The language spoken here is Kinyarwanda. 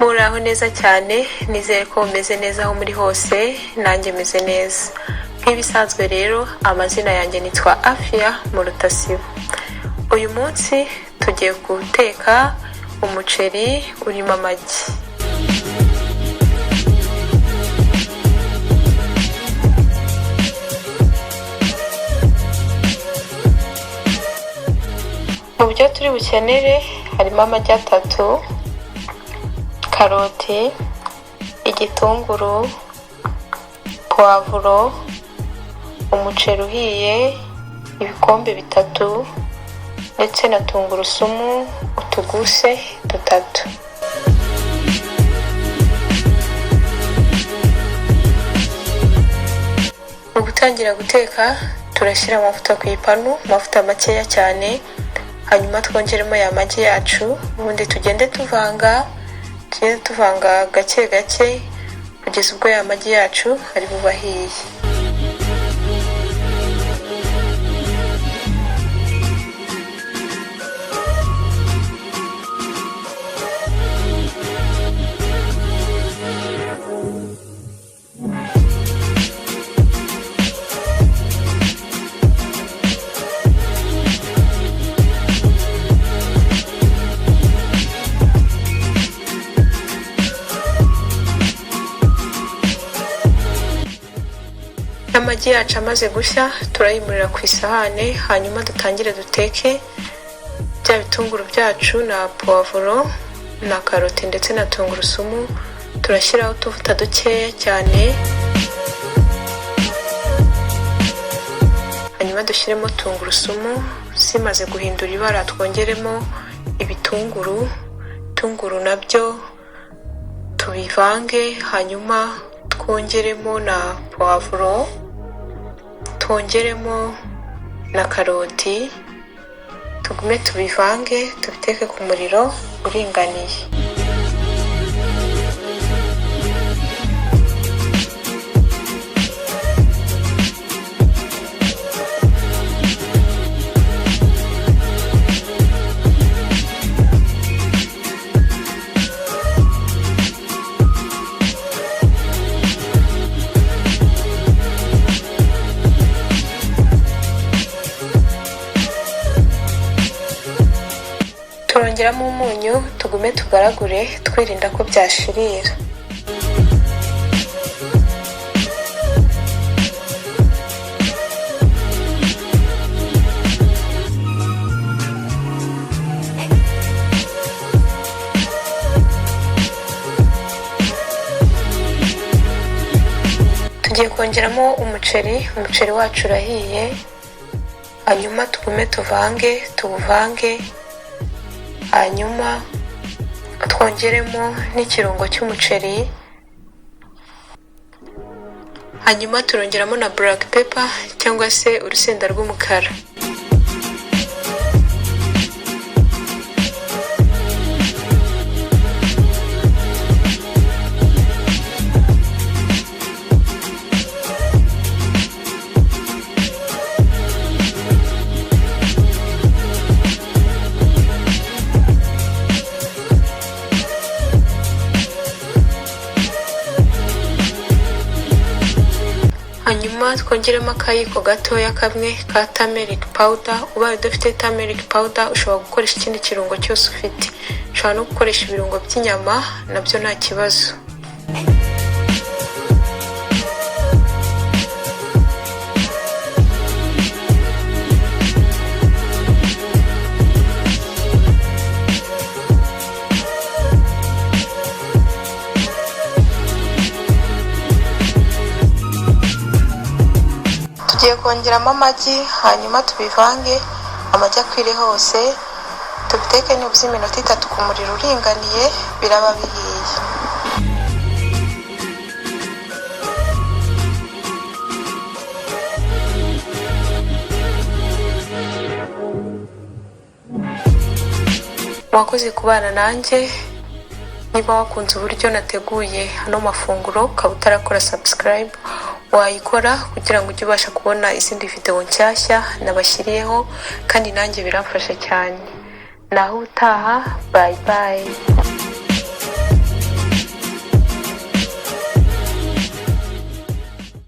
Muraho neza cyane, nizere ko mumeze neza aho muri hose, nanjye meze neza. Nk'ibisanzwe rero, amazina yanjye nitwa Afia mu Rutasibo. Uyu munsi tugiye guteka umuceri urimo amagi. Mu byo turi bukenere harimo amagi 3, karoti, igitunguru, puwavuro, umuceri uhiye, ibikombe 3 ndetse na tungurusumu utuguse 3. Mu gutangira guteka turashyira amavuta ku ipanu, amavuta makeya cyane, hanyuma twongeremo ya magi yacu, ubundi tugende tuvanga gake gake kugeza ubwo ya magi yacu ari bubahiye. Amagi yacu amaze gushya turayimurira ku isahane, hanyuma dutangire duteke bya bitunguru byacu na puwavuro na karoti ndetse na tungurusumu. Turashyiraho utuvuta dukeya cyane, hanyuma dushyiremo tungurusumu. Zimaze guhindura ibara twongeremo ibitunguru nabyo tubivange, hanyuma twongeremo na puwavuro, twongeremo na karoti, tugume tubivange, tubiteke ku muriro uringaniye. Turongeramo umunyu, tugume tugaragure twirinda ko byashirira. Tugiye kongeramo umuceri wacu urahiye, hanyuma tugume tuwuvange, hanyuma twongeremo n'ikirungo cy'umuceri, hanyuma turongeramo na black pepper cyangwa se urusenda rw'umukara. Hanyuma twongeremo akayiko gatoya kamwe ka turmeric powder. Ubaye udafite turmeric powder ushobora gukoresha ikindi kirungo cyose ufite. Ushobora no gukoresha ibirungo by'inyama, nabyo nta kibazo. Tugiye kongeramo amagi, hanyuma tubivange, amagi akwire hose, tubiteke nibura iminota 3 ku muriro uringaniye, biraba bihiye. Mwakoze kubana nanjye. Niba wakunze uburyo nateguye hano mafunguro, ukaba utarakora subscribe, wayikora kugira ngo ujye ubasha kubona izindi video nshyashya nabashyiriyeho, kandi nanjye biramfasha cyane. Naho utaha, bye bye.